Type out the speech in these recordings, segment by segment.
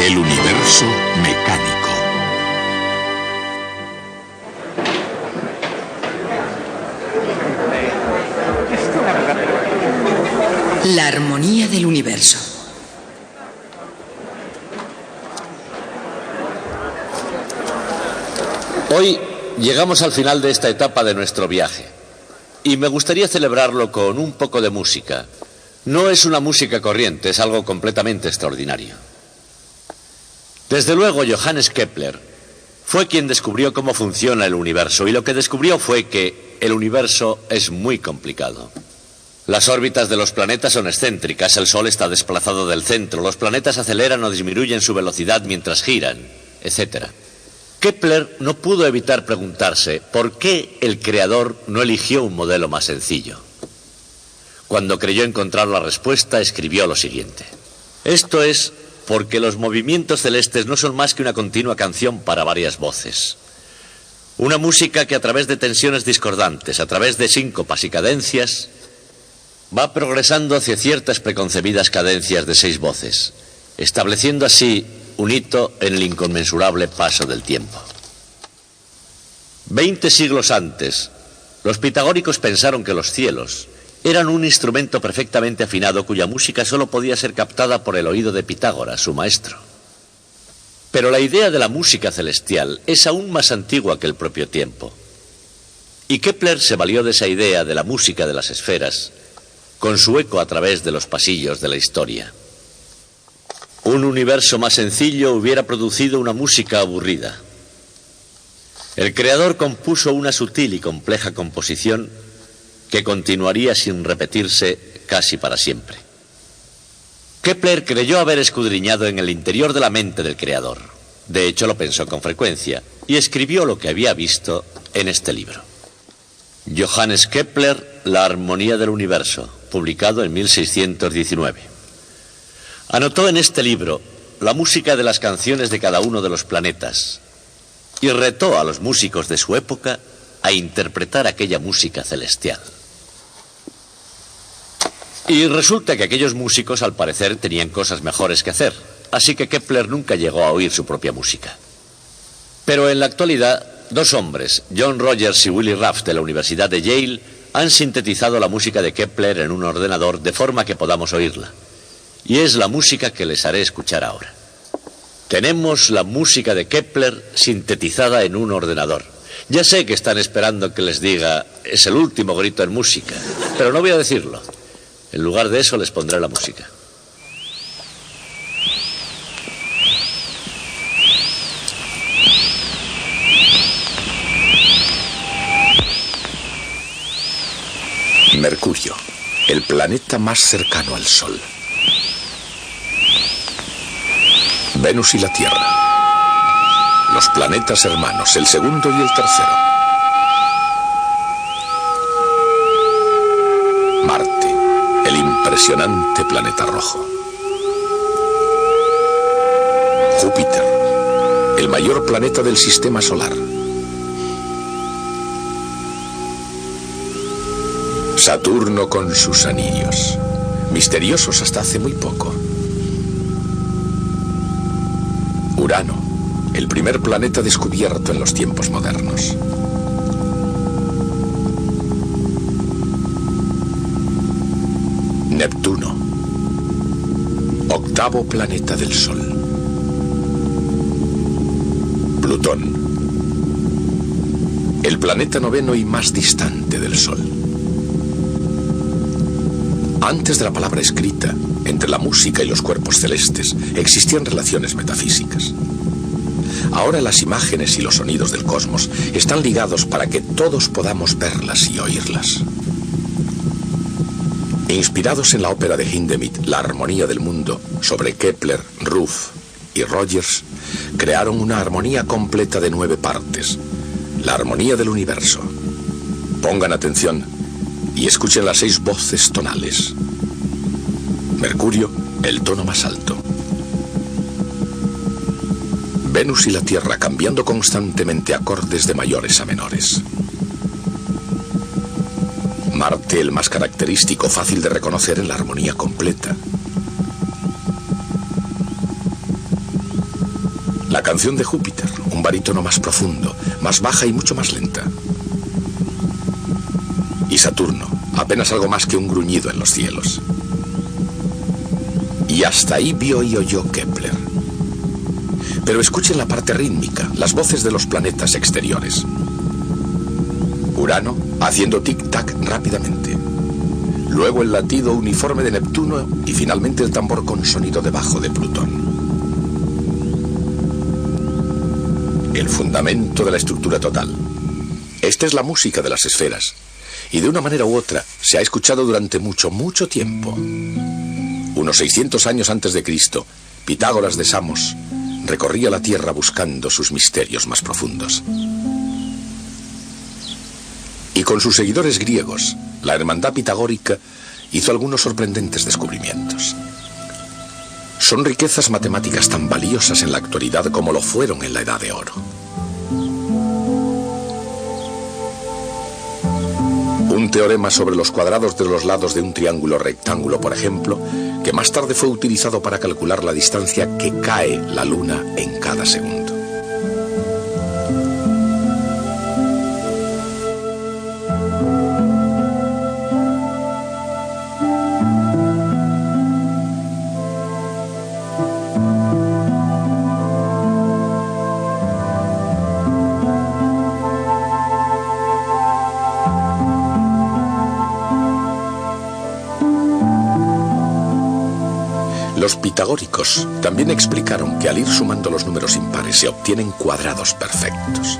El universo mecánico. La armonía del universo. Hoy llegamos al final de esta etapa de nuestro viaje y me gustaría celebrarlo con un poco de música. No es una música corriente, es algo completamente extraordinario. Desde luego, Johannes Kepler fue quien descubrió cómo funciona el universo, y lo que descubrió fue que el universo es muy complicado. Las órbitas de los planetas son excéntricas, el Sol está desplazado del centro, los planetas aceleran o disminuyen su velocidad mientras giran, etc. Kepler no pudo evitar preguntarse por qué el creador no eligió un modelo más sencillo. Cuando creyó encontrar la respuesta, escribió lo siguiente: esto es porque los movimientos celestes no son más que una continua canción para varias voces. Una música que a través de tensiones discordantes, a través de síncopas y cadencias, va progresando hacia ciertas preconcebidas cadencias de 6 voces, estableciendo así un hito en el inconmensurable paso del tiempo. 20 siglos antes, los pitagóricos pensaron que los cielos eran un instrumento perfectamente afinado cuya música solo podía ser captada por el oído de Pitágoras, su maestro. Pero la idea de la música celestial es aún más antigua que el propio tiempo. Y Kepler se valió de esa idea de la música de las esferas, con su eco a través de los pasillos de la historia. Un universo más sencillo hubiera producido una música aburrida. El creador compuso una sutil y compleja composición que continuaría sin repetirse casi para siempre. Kepler creyó haber escudriñado en el interior de la mente del creador. De hecho, lo pensó con frecuencia y escribió lo que había visto en este libro. Johannes Kepler, La armonía del universo, publicado en 1619. Anotó en este libro la música de las canciones de cada uno de los planetas y retó a los músicos de su época a interpretar aquella música celestial. Y resulta que aquellos músicos, al parecer, tenían cosas mejores que hacer, así que Kepler nunca llegó a oír su propia música. Pero en la actualidad, 2 hombres, John Rogers y Willy Raff de la Universidad de Yale, han sintetizado la música de Kepler en un ordenador de forma que podamos oírla. Y es la música que les haré escuchar ahora. Tenemos la música de Kepler sintetizada en un ordenador. Ya sé que están esperando que les diga, es el último grito en música, pero no voy a decirlo. En lugar de eso les pondré la música. Mercurio, el planeta más cercano al Sol. Venus y la Tierra. Los planetas hermanos, el segundo y el tercero. Marte, el impresionante planeta rojo. Júpiter, el mayor planeta del sistema solar. Saturno con sus anillos, misteriosos hasta hace muy poco. Urano, el primer planeta descubierto en los tiempos modernos. Neptuno, octavo planeta del Sol. Plutón, el planeta noveno y más distante del Sol. Antes de la palabra escrita, entre la música y los cuerpos celestes, existían relaciones metafísicas. Ahora las imágenes y los sonidos del cosmos están ligados para que todos podamos verlas y oírlas. Inspirados en la ópera de Hindemith, La armonía del mundo, sobre Kepler, Ruff y Rogers, crearon una armonía completa de 9 partes, la armonía del universo. Pongan atención y escuchen las 6 voces tonales. Mercurio, el tono más alto. Venus y la Tierra cambiando constantemente acordes de mayores a menores. Marte, el más característico, fácil de reconocer en la armonía completa. La canción de Júpiter, un barítono más profundo, más baja y mucho más lenta. Y Saturno, apenas algo más que un gruñido en los cielos. Y hasta ahí vio y oyó Kepler. Pero escuchen la parte rítmica, las voces de los planetas exteriores. Urano haciendo tic-tac rápidamente. Luego el latido uniforme de Neptuno y finalmente el tambor con sonido de bajo de Plutón. El fundamento de la estructura total. Esta es la música de las esferas. Y de una manera u otra se ha escuchado durante mucho, mucho tiempo. Unos 600 años antes de Cristo, Pitágoras de Samos recorría la tierra buscando sus misterios más profundos. Y con sus seguidores griegos, la hermandad pitagórica hizo algunos sorprendentes descubrimientos. Son riquezas matemáticas tan valiosas en la actualidad como lo fueron en la Edad de Oro. Un teorema sobre los cuadrados de los lados de un triángulo rectángulo, por ejemplo, que más tarde fue utilizado para calcular la distancia que cae la Luna en cada segundo. Los pitagóricos también explicaron que al ir sumando los números impares se obtienen cuadrados perfectos.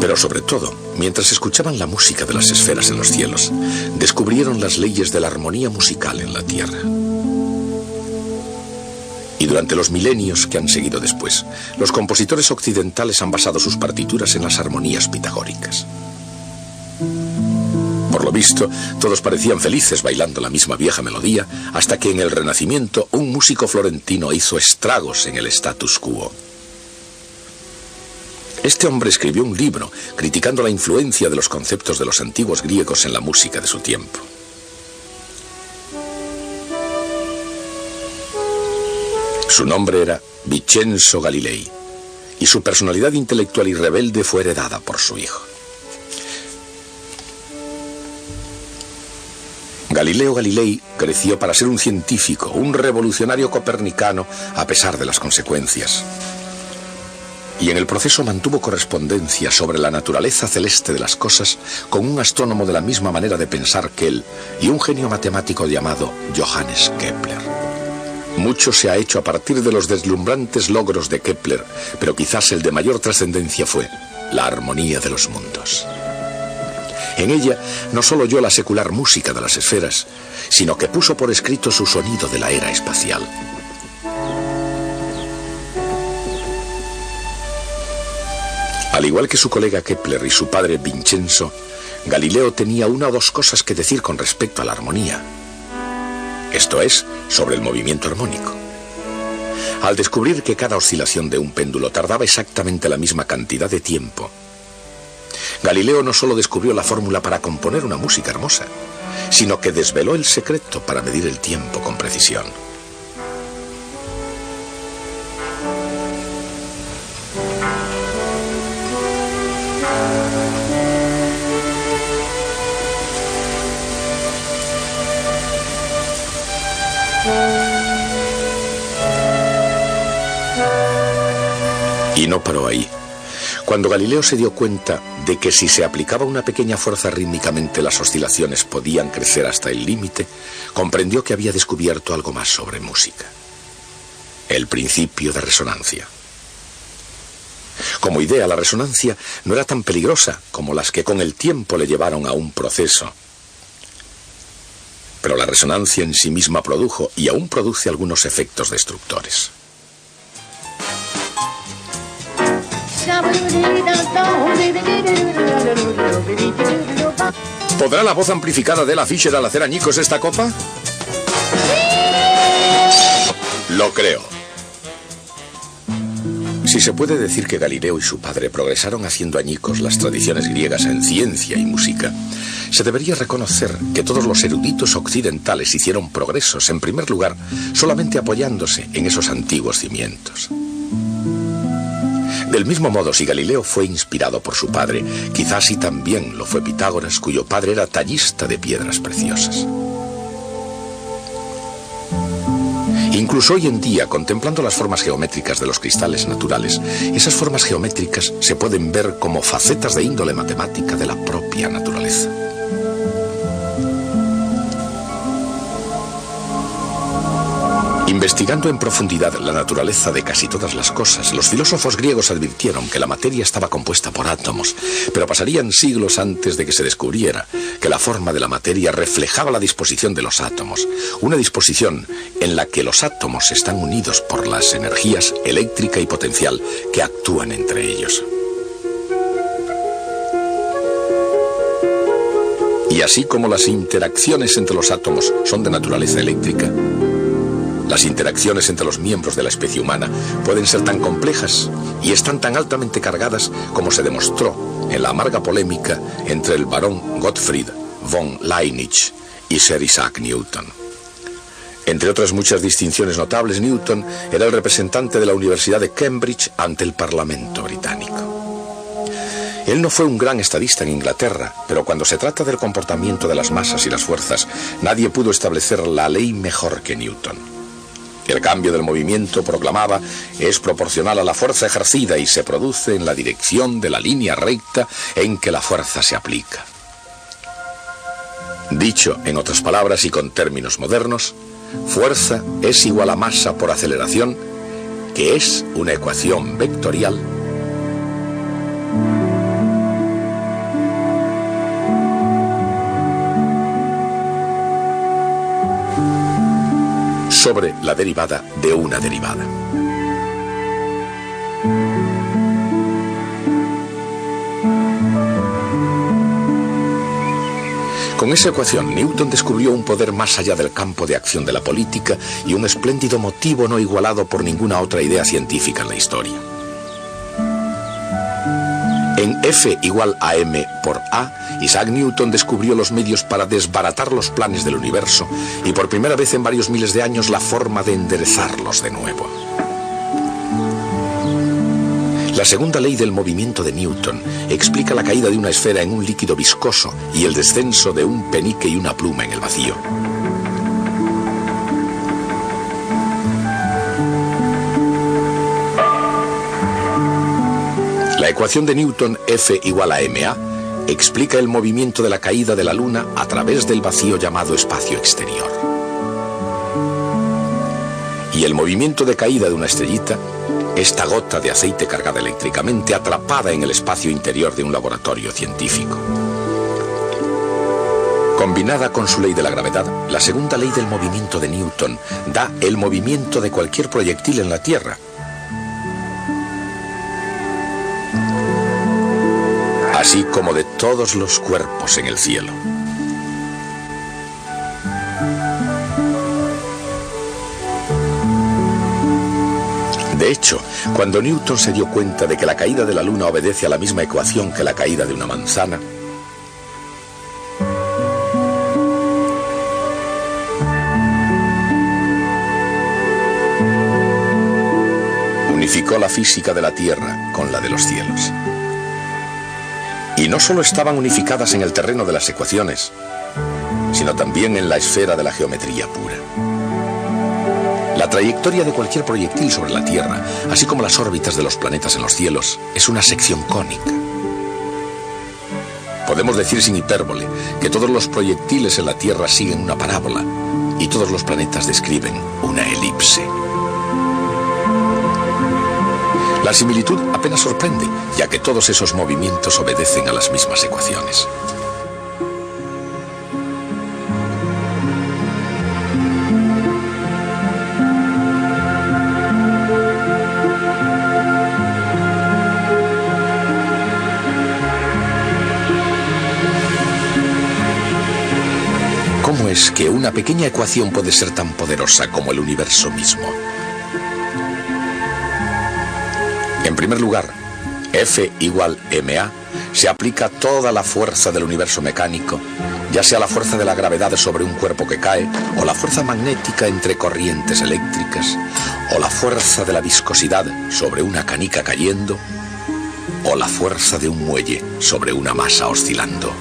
Pero sobre todo, mientras escuchaban la música de las esferas en los cielos, descubrieron las leyes de la armonía musical en la Tierra. Y durante los milenios que han seguido después, los compositores occidentales han basado sus partituras en las armonías pitagóricas. Por lo visto, todos parecían felices bailando la misma vieja melodía, hasta que en el Renacimiento un músico florentino hizo estragos en el status quo. Este hombre escribió un libro criticando la influencia de los conceptos de los antiguos griegos en la música de su tiempo. Su nombre era Vincenzo Galilei, y su personalidad intelectual y rebelde fue heredada por su hijo. Galileo Galilei creció para ser un científico, un revolucionario copernicano, a pesar de las consecuencias. Y en el proceso mantuvo correspondencia sobre la naturaleza celeste de las cosas con un astrónomo de la misma manera de pensar que él y un genio matemático llamado Johannes Kepler. Mucho se ha hecho a partir de los deslumbrantes logros de Kepler, pero quizás el de mayor trascendencia fue la armonía de los mundos. En ella no solo oyó la secular música de las esferas, sino que puso por escrito su sonido de la era espacial. Al igual que su colega Kepler y su padre Vincenzo, Galileo tenía una o dos cosas que decir con respecto a la armonía. Esto es, sobre el movimiento armónico. Al descubrir que cada oscilación de un péndulo tardaba exactamente la misma cantidad de tiempo, Galileo no solo descubrió la fórmula para componer una música hermosa, sino que desveló el secreto para medir el tiempo con precisión. Y no paró ahí. Cuando Galileo se dio cuenta de que si se aplicaba una pequeña fuerza rítmicamente las oscilaciones podían crecer hasta el límite, comprendió que había descubierto algo más sobre música. El principio de resonancia. Como idea, la resonancia no era tan peligrosa como las que con el tiempo le llevaron a un proceso. Pero la resonancia en sí misma produjo y aún produce algunos efectos destructores. ¿Podrá la voz amplificada de Ella Fisher al hacer añicos esta copa? Lo creo. Si se puede decir que Galileo y su padre progresaron haciendo añicos las tradiciones griegas en ciencia y música, se debería reconocer que todos los eruditos occidentales hicieron progresos, en primer lugar, solamente apoyándose en esos antiguos cimientos. Del mismo modo, si Galileo fue inspirado por su padre, quizás así también lo fue Pitágoras, cuyo padre era tallista de piedras preciosas. Incluso hoy en día, contemplando las formas geométricas de los cristales naturales, esas formas geométricas se pueden ver como facetas de índole matemática de la propia naturaleza. Investigando en profundidad la naturaleza de casi todas las cosas, los filósofos griegos advirtieron que la materia estaba compuesta por átomos, pero pasarían siglos antes de que se descubriera que la forma de la materia reflejaba la disposición de los átomos, una disposición en la que los átomos están unidos por las energías eléctrica y potencial que actúan entre ellos. Y así como las interacciones entre los átomos son de naturaleza eléctrica, las interacciones entre los miembros de la especie humana pueden ser tan complejas y están tan altamente cargadas como se demostró en la amarga polémica entre el barón Gottfried von Leibniz y Sir Isaac Newton. Entre otras muchas distinciones notables, Newton era el representante de la Universidad de Cambridge ante el Parlamento británico. Él no fue un gran estadista en Inglaterra, pero cuando se trata del comportamiento de las masas y las fuerzas, nadie pudo establecer la ley mejor que Newton. El cambio del movimiento, proclamaba, es proporcional a la fuerza ejercida y se produce en la dirección de la línea recta en que la fuerza se aplica. Dicho en otras palabras y con términos modernos, fuerza es igual a masa por aceleración, que es una ecuación vectorial sobre la derivada de una derivada. Con esa ecuación, Newton descubrió un poder más allá del campo de acción de la política y un espléndido motivo no igualado por ninguna otra idea científica en la historia. En F igual a m por A, Isaac Newton descubrió los medios para desbaratar los planes del universo y por primera vez en varios miles de años la forma de enderezarlos de nuevo. La segunda ley del movimiento de Newton explica la caída de una esfera en un líquido viscoso y el descenso de un penique y una pluma en el vacío. La ecuación de Newton, F igual a ma, explica el movimiento de la caída de la Luna a través del vacío llamado espacio exterior. Y el movimiento de caída de una estrellita, esta gota de aceite cargada eléctricamente atrapada en el espacio interior de un laboratorio científico. Combinada con su ley de la gravedad, la segunda ley del movimiento de Newton da el movimiento de cualquier proyectil en la Tierra, así como de todos los cuerpos en el cielo. De hecho, cuando Newton se dio cuenta de que la caída de la Luna obedece a la misma ecuación que la caída de una manzana, unificó la física de la Tierra con la de los cielos. Y no solo estaban unificadas en el terreno de las ecuaciones, sino también en la esfera de la geometría pura. La trayectoria de cualquier proyectil sobre la Tierra, así como las órbitas de los planetas en los cielos, es una sección cónica. Podemos decir sin hipérbole que todos los proyectiles en la Tierra siguen una parábola y todos los planetas describen una elipse. La similitud apenas sorprende, ya que todos esos movimientos obedecen a las mismas ecuaciones. ¿Cómo es que una pequeña ecuación puede ser tan poderosa como el universo mismo? En primer lugar, F igual ma se aplica toda la fuerza del universo mecánico, ya sea la fuerza de la gravedad sobre un cuerpo que cae, o la fuerza magnética entre corrientes eléctricas, o la fuerza de la viscosidad sobre una canica cayendo, o la fuerza de un muelle sobre una masa oscilando.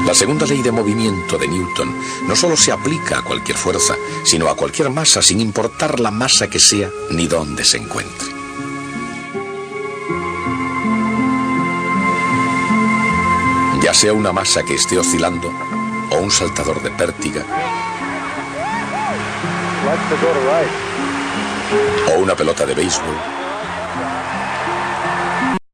La segunda ley de movimiento de Newton no solo se aplica a cualquier fuerza, sino a cualquier masa, sin importar la masa que sea ni dónde se encuentre. Ya sea una masa que esté oscilando o un saltador de pértiga o una pelota de béisbol